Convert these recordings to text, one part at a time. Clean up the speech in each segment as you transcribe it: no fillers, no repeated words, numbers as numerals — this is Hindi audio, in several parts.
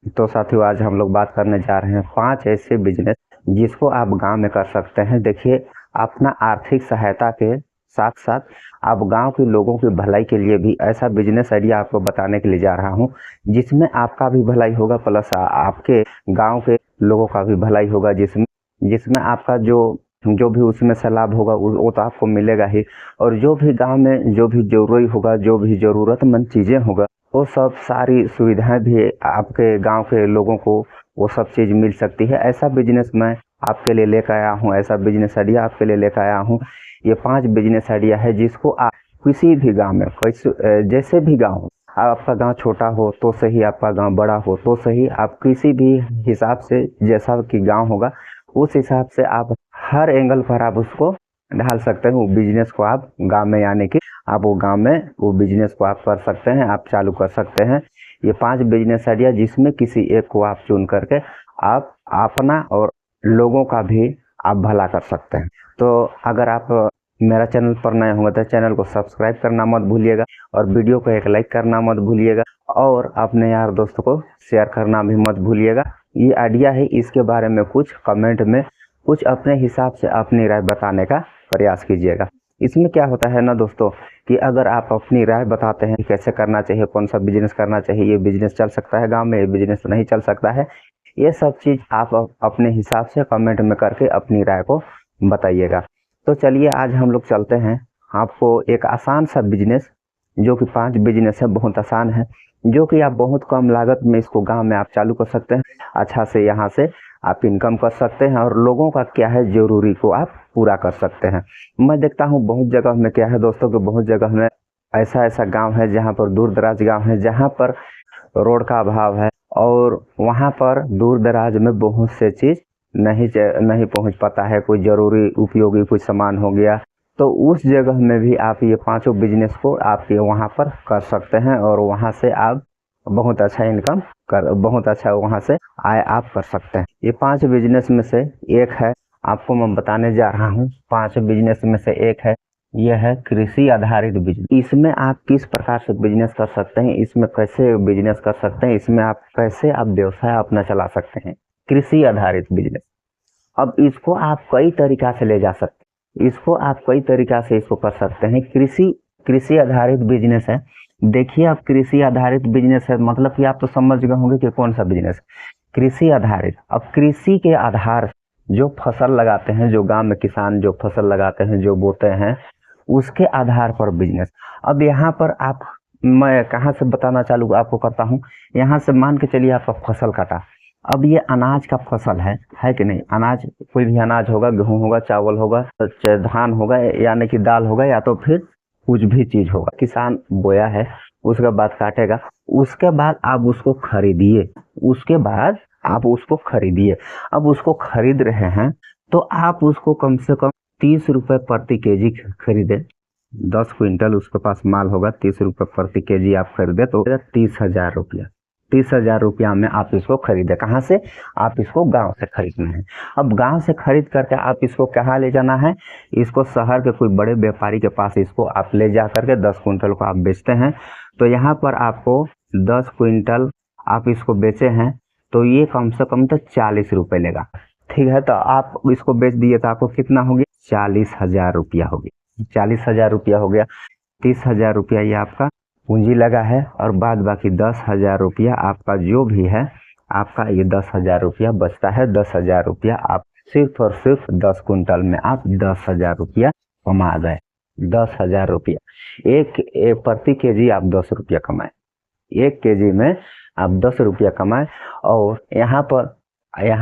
तो साथियों आज हम लोग बात करने जा रहे हैं 5 ऐसे बिजनेस जिसको आप गांव में कर सकते हैं। देखिए, अपना आर्थिक सहायता के साथ साथ आप गांव के लोगों की भलाई के लिए भी ऐसा बिजनेस आइडिया आपको बताने के लिए जा रहा हूं जिसमें आपका भी भलाई होगा प्लस आपके गांव के लोगों का भी भलाई होगा। जिसमें जिसमें आपका जो जो भी उसमें से लाभ होगा वो तो आपको मिलेगा ही, और जो भी गांव में जो भी जरूरी होगा, जो भी ज़रूरतमंद चीज़ें होगा, वो सब सारी सुविधाएं भी आपके गांव के लोगों को वो सब चीज़ मिल सकती है। ऐसा बिजनेस मैं आपके लिए लेकर आया हूँ, ऐसा बिजनेस आइडिया आपके लिए लेकर आया हूँ। ये 5 बिजनेस आइडिया है जिसको आप किसी भी गांव में जैसे भी गांव हो, आपका गांव छोटा हो तो सही, आपका गांव बड़ा हो तो सही, आप किसी भी हिसाब से जैसा कि गांव होगा उस हिसाब से आप हर एंगल पर आप उसको ढाल सकते हैं। वो बिजनेस को आप गांव में, यानी कि आप वो गांव में वो बिजनेस को आप कर सकते हैं, आप चालू कर सकते हैं। ये 5 बिजनेस आइडिया जिसमें किसी एक को आप चुन करके आप अपना और लोगों का भी आप भला कर सकते हैं। तो अगर आप मेरा चैनल पर नए होंगे तो चैनल को सब्सक्राइब करना मत भूलिएगा और वीडियो को एक लाइक करना मत भूलिएगा और अपने यार दोस्तों को शेयर करना भी मत भूलिएगा। ये आइडिया है, इसके बारे में कुछ कमेंट में कुछ अपने हिसाब से अपनी राय बताने का प्रयास कीजिएगा। इसमें क्या होता है ना दोस्तों, कि अगर आप अपनी राय बताते हैं कैसे करना चाहिए, कौन सा बिजनेस करना चाहिए, ये बिजनेस चल सकता है गांव में, ये बिजनेस नहीं चल सकता है, ये सब चीज़ आप अपने हिसाब से कमेंट में करके अपनी राय को बताइएगा। तो चलिए आज हम लोग चलते हैं आपको एक आसान सा बिजनेस, जो कि 5 बिजनेस है, बहुत आसान है, जो कि आप बहुत कम लागत में इसको गांव में आप चालू कर सकते हैं। अच्छा से यहाँ से आप इनकम कर सकते हैं और लोगों का क्या है जरूरी को आप पूरा कर सकते हैं। मैं देखता हूँ बहुत जगह में क्या है दोस्तों, कि बहुत जगह में ऐसा ऐसा गांव है जहाँ पर दूर दराज गांव है, जहाँ पर रोड का अभाव है और वहाँ पर दूर दराज में बहुत से चीज़ नहीं पहुँच पाता है। कोई ज़रूरी उपयोगी कुछ सामान हो गया, तो उस जगह में भी आप ये 5 बिजनेस को आप ये वहाँ पर कर सकते हैं और वहाँ से आप बहुत अच्छा इनकम बहुत अच्छा वहाँ से आय आप कर सकते हैं। ये 5 बिजनेस में से एक है, आपको मैं बताने जा रहा हूँ। 5 बिजनेस में से एक है, यह है कृषि आधारित बिजनेस। इसमें आप किस प्रकार से बिजनेस कर सकते हैं, इसमें कैसे बिजनेस कर सकते हैं, इसमें आप कैसे आप व्यवसाय अपना चला सकते हैं। कृषि आधारित बिजनेस, अब इसको आप कई तरीका से ले जा सकते हैं, इसको आप कई तरीका से इसको कर सकते हैं। कृषि कृषि आधारित बिजनेस है। देखिए, अब कृषि आधारित बिजनेस है मतलब कि आप तो समझ गए होंगे कि कौन सा बिजनेस कृषि आधारित। अब कृषि के आधार जो फसल लगाते हैं, जो गांव में किसान जो फसल लगाते हैं, जो बोते हैं, उसके आधार पर बिजनेस। अब यहाँ पर आप, मैं कहाँ से बताना चालू आपको करता हूँ, यहाँ से मान के चलिए आपका फसल काटा। अब ये अनाज का फसल है कि नहीं, अनाज कोई भी अनाज होगा, गेहूं होगा, चावल होगा, चाहे धान होगा, यानी कि दाल होगा, या तो फिर कुछ भी चीज होगा, किसान बोया है, उसके बाद काटेगा, उसके बाद आप उसको खरीदिए, उसके बाद आप उसको खरीदिए। अब उसको खरीद रहे हैं तो आप उसको कम से कम 30 रुपए प्रति केजी खरीदे। 10 क्विंटल उसके पास माल होगा, 30 रुपए प्रति केजी आप खरीदे तो 30,000 रुपया। 30,000 रुपया में आप इसको खरीदे। कहाँ से? आप इसको गांव से खरीदना है। अब गांव से खरीद करके आप इसको कहाँ ले जाना है, इसको शहर के कोई बड़े व्यापारी के पास इसको आप ले जा करके 10 क्विंटल को आप बेचते हैं। तो यहाँ पर आपको 10 क्विंटल आप इसको बेचे हैं तो ये कम से कम तो 40 रुपये लेगा। ठीक है, तो आप इसको बेच दिए तो आपको कितना हो गया? 40,000 रुपया हो गया। 40,000 रुपया हो गया। 30,000 रुपया ये आपका पूंजी लगा है और बाद बाकी 10,000 रुपया आपका जो भी है, आपका ये 10,000 रुपया बचता है। 10,000 रुपया आप सिर्फ और सिर्फ 10 क्विंटल में आप 10,000 रुपया कमा गए। 10,000 रुपया एक प्रति केजी आप 10 रुपया कमाए, 1 केजी में आप 10 रुपया कमाए। और यहाँ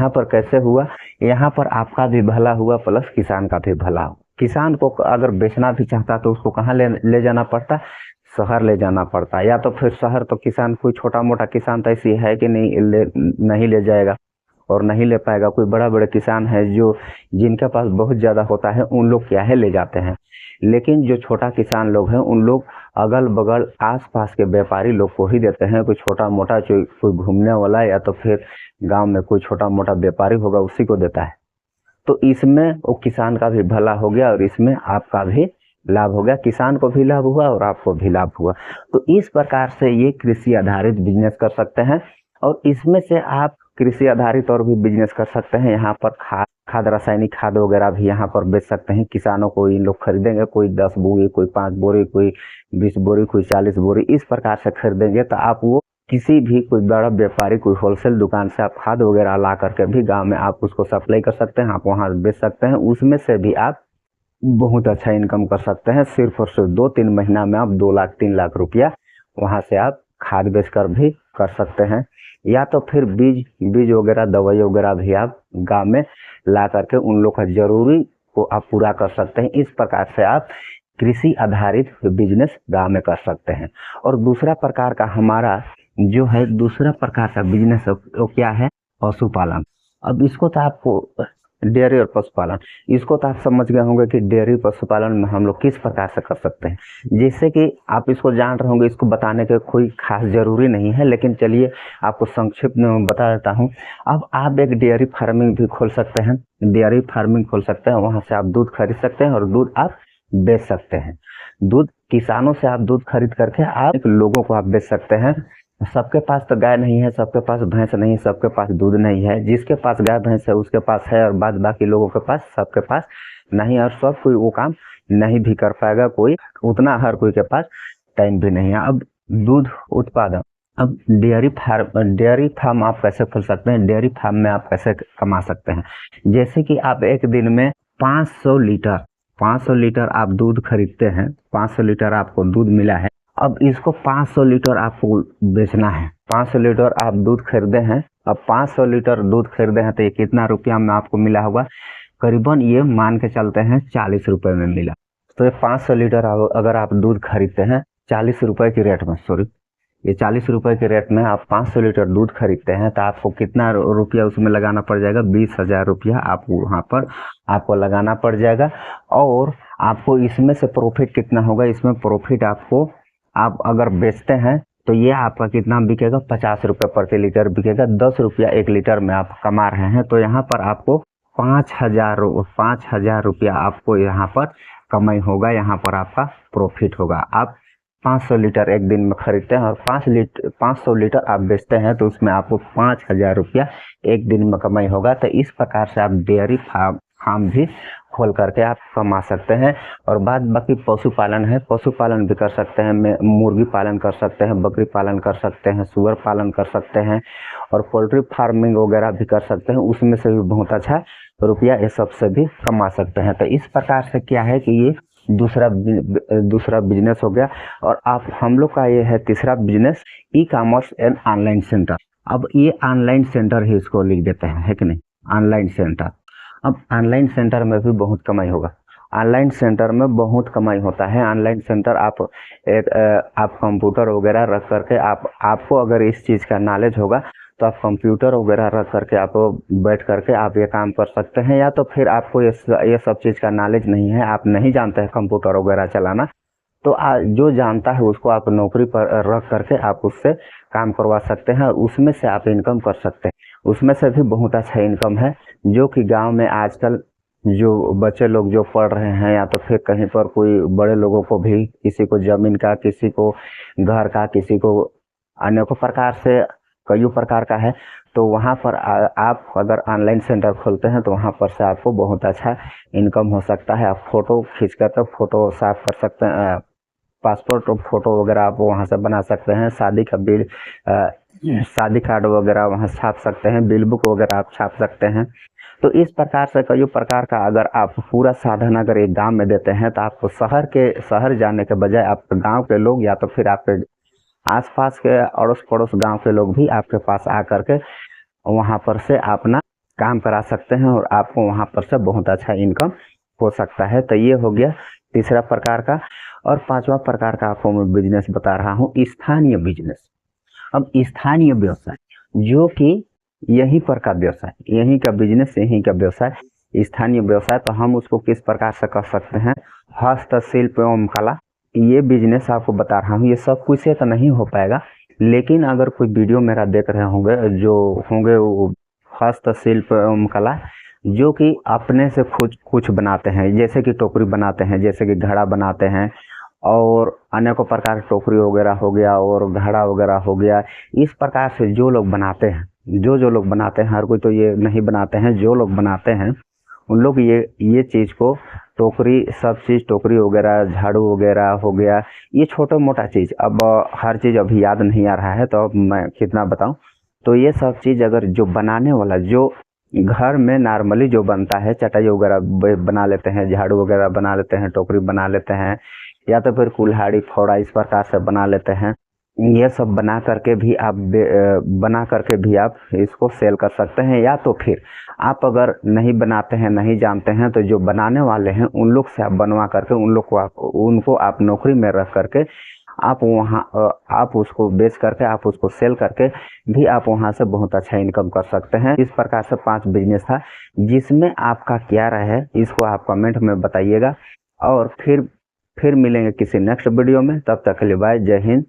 पर कैसे हुआ, यहाँ पर आपका भी भला हुआ प्लस किसान का भी भला हुआ। किसान को अगर बेचना भी चाहता तो उसको कहाँ ले जाना पड़ता? शहर ले जाना पड़ता, या तो फिर शहर तो किसान कोई छोटा मोटा किसान तो ऐसी है कि नहीं ले जाएगा और नहीं ले पाएगा। कोई बड़ा बड़े किसान है जो जिनके पास बहुत ज़्यादा होता है, उन लोग क्या है ले जाते हैं। लेकिन जो छोटा किसान लोग हैं उन लोग अगल बगल आसपास के व्यापारी लोग को ही देते हैं। कोई छोटा मोटा जो कोई घूमने वाला या तो फिर गांव में कोई छोटा मोटा व्यापारी होगा उसी को देता है। तो इसमें वो किसान का भी भला हो गया और इसमें आपका भी लाभ हो गया, किसान को भी लाभ हुआ और आपको भी लाभ हुआ। तो इस प्रकार से ये कृषि आधारित बिजनेस कर सकते हैं। और इसमें से आप कृषि आधारित और भी बिजनेस कर सकते हैं। यहाँ पर खाद रासायनिक खाद वगैरह भी यहाँ पर बेच सकते हैं। किसानों को इन लोग खरीदेंगे, कोई 10 बोरी, कोई 5 बोरी, कोई 20 बोरी, कोई 40 बोरी, इस प्रकार से खरीदेंगे। तो आप वो किसी भी कोई बड़ा व्यापारी, कोई होलसेल दुकान से आप खाद वगैरह ला करके भी गांव में आप उसको सप्लाई कर सकते हैं, आप वहाँ बेच सकते हैं। उसमें से भी आप बहुत अच्छा इनकम कर सकते हैं। सिर्फ और सिर्फ 2-3 महीना में आप 2 लाख 3 लाख रुपया वहाँ से आप खाद बेच कर भी कर सकते हैं। या तो फिर बीज वगैरह, दवाई वगैरह भी आप गांव में ला करके उन लोग का जरूरी को आप पूरा कर सकते हैं। इस प्रकार से आप कृषि आधारित बिजनेस गांव में कर सकते हैं। और दूसरा प्रकार का हमारा जो है, दूसरा प्रकार का बिजनेस वो क्या है? पशुपालन। अब इसको तो आपको डेयरी और पशुपालन, इसको तो आप समझ गए होंगे कि डेयरी पशुपालन में हम लोग किस प्रकार से कर सकते हैं। जैसे कि आप इसको जान रहे होंगे, इसको बताने के कोई खास जरूरी नहीं है, लेकिन चलिए आपको संक्षिप्त में बता देता हूँ। अब आप एक डेयरी फार्मिंग भी खोल सकते हैं, डेयरी फार्मिंग खोल सकते हैं। वहाँ से आप दूध खरीद सकते हैं और दूध आप बेच सकते हैं। दूध किसानों से आप दूध खरीद करके आप लोगों को आप बेच सकते हैं। सबके पास तो गाय नहीं है, सबके पास भैंस नहीं है, सबके पास दूध नहीं है। जिसके पास गाय भैंस है उसके पास है, और बाद बाकी लोगों के पास, सबके पास नहीं है। और सब कोई वो काम नहीं भी कर पाएगा, कोई उतना हर कोई के पास टाइम भी नहीं है। अब दूध उत्पादन, अब डेयरी फार्म आप कैसे खोल सकते हैं? डेयरी फार्म में आप कैसे कमा सकते हैं? जैसे कि आप एक दिन में 500 लीटर आप दूध खरीदते हैं, 500 लीटर आपको दूध मिला है। अब इसको 500 लीटर आपको बेचना है। 500 लीटर आप दूध खरीदे हैं, अब 500 लीटर दूध खरीदे हैं तो ये कितना रुपया में आपको मिला होगा? करीबन ये मान के चलते हैं 40 रुपये में मिला। तो ये 500 लीटर अगर आप दूध खरीदते हैं 40 रुपये की रेट में, ये 40 रुपये के रेट में आप 500 लीटर दूध खरीदते हैं, तो आपको कितना रुपया उसमें लगाना पड़ जाएगा? 20,000 रुपया आपको वहाँ पर आपको लगाना पड़ जाएगा। और आपको इसमें से प्रॉफिट कितना होगा? इसमें प्रॉफिट आपको, आप अगर बेचते हैं तो ये आपका कितना बिकेगा? 50 रुपये प्रति लीटर बिकेगा। 10 रुपया 1 लीटर में आप कमा रहे हैं, तो यहाँ पर आपको 5,000 रुपया आपको यहाँ पर कमाई होगा, यहाँ पर आपका प्रॉफिट होगा। आप 500 लीटर एक दिन में खरीदते हैं और 500 लीटर आप बेचते हैं, तो उसमें आपको 5,000 रुपया एक दिन में कमाई होगा। तो इस प्रकार से आप डेयरी फार्म भी खोल करके आप कमा सकते हैं। और बाद बाकी पशुपालन है, पशुपालन भी कर सकते हैं। मुर्गी पालन कर सकते हैं, बकरी पालन कर सकते हैं, सुअर पालन कर सकते हैं, और पोल्ट्री फार्मिंग वगैरह भी कर सकते हैं। उसमें से भी बहुत अच्छा रुपया ये सब से भी कमा सकते हैं। तो इस प्रकार से क्या है कि ये दूसरा बिजनेस हो गया। और आप हम लोग का ये है तीसरा business, e commerce and online centre. अब ये ऑनलाइन सेंटर ही इसको लिख देते हैं, है कि नहीं? Online centre. अब ऑनलाइन सेंटर में भी बहुत कमाई होगा, ऑनलाइन सेंटर में बहुत कमाई होता है। ऑनलाइन सेंटर आप कंप्यूटर वगैरह रख करके आपको अगर इस चीज़ का नॉलेज होगा तो आप कंप्यूटर वगैरह रख करके आप बैठ करके आप ये काम कर सकते हैं। या तो फिर आपको ये सब चीज़ का नॉलेज नहीं है, आप नहीं जानते हैं कंप्यूटर वगैरह चलाना, तो जो जानता है उसको आप नौकरी पर रख करके आप उससे काम करवा सकते हैं और उसमें से आप इनकम कर सकते हैं। उसमें से भी बहुत अच्छा इनकम है, जो कि गांव में आजकल जो बच्चे लोग जो पढ़ रहे हैं, या तो फिर कहीं पर कोई बड़े लोगों को भी, किसी को ज़मीन का, किसी को घर का, किसी को अनेकों प्रकार से, कई प्रकार का है, तो वहाँ पर आप अगर ऑनलाइन सेंटर खोलते हैं तो वहाँ पर से आपको बहुत अच्छा इनकम हो सकता है। आप फ़ोटो खींच कर तो फ़ोटो साफ कर सकते हैं, पासपोर्ट फ़ोटो वगैरह आप वहाँ से बना सकते हैं, शादी का बिल, शादी कार्ड वगैरह वहाँ छाप सकते हैं, बिल बुक वगैरह आप छाप सकते हैं। तो इस प्रकार से कई प्रकार का अगर आप पूरा साधन अगर एक गांव में देते हैं, तो आपको शहर जाने के बजाय आप गांव के लोग या तो फिर आपके आसपास के अड़ोस पड़ोस गांव के लोग भी आपके पास आकर के वहाँ पर से अपना काम करा सकते हैं और आपको वहाँ पर से बहुत अच्छा इनकम हो सकता है। तो ये हो गया तीसरा प्रकार का। और पांचवा प्रकार का आपको मैं बिजनेस बता रहा हूँ, स्थानीय बिजनेस। अब स्थानीय व्यवसाय, जो कि यहीं पर का व्यवसाय, यहीं का बिजनेस, यहीं का व्यवसाय, स्थानीय व्यवसाय। तो हम उसको किस प्रकार से कर सकते हैं? हस्तशिल्प एवं कला, ये बिजनेस आपको बता रहा हूँ। ये सब कुछ से तो नहीं हो पाएगा, लेकिन अगर कोई वीडियो मेरा देख रहे होंगे जो होंगे वो हस्तशिल्प एवं कला, जो कि अपने से कुछ बनाते हैं, जैसे कि टोकरी बनाते हैं, जैसे कि घड़ा बनाते हैं, और अनेकों प्रकार की टोकरी वगैरह हो गया और घड़ा वगैरह हो गया। इस प्रकार से जो लोग बनाते हैं, जो लोग बनाते हैं, हर कोई तो ये नहीं बनाते हैं, जो लोग बनाते हैं उन लोग ये चीज़ को टोकरी, सब चीज़ टोकरी वगैरह, झाड़ू वगैरह हो गया, ये छोटा मोटा चीज़, अब हर चीज़ अभी याद नहीं आ रहा है तो अब मैं कितना बताऊं। तो ये सब चीज़ अगर जो बनाने वाला, जो घर में नॉर्मली जो बनता है, चटाई वगैरह बना लेते हैं, झाड़ू वगैरह बना लेते हैं, टोकरी बना लेते हैं, या तो फिर कुल्हाड़ी फावड़ा इस प्रकार से बना लेते हैं। ये सब बना करके भी आप इसको सेल कर सकते हैं। या तो फिर आप अगर नहीं बनाते हैं, नहीं जानते हैं, तो जो बनाने वाले हैं उन लोग से आप बनवा करके उनको आप नौकरी में रख करके आप वहाँ आप उसको बेच करके, आप उसको सेल करके भी आप वहाँ से बहुत अच्छा इनकम कर सकते हैं। इस प्रकार से 5 बिजनेस था, जिसमें आपका क्या राय है इसको आप कमेंट में बताइएगा। और फिर मिलेंगे किसी नेक्स्ट वीडियो में। तब तक के लिए बाय, जय हिंद।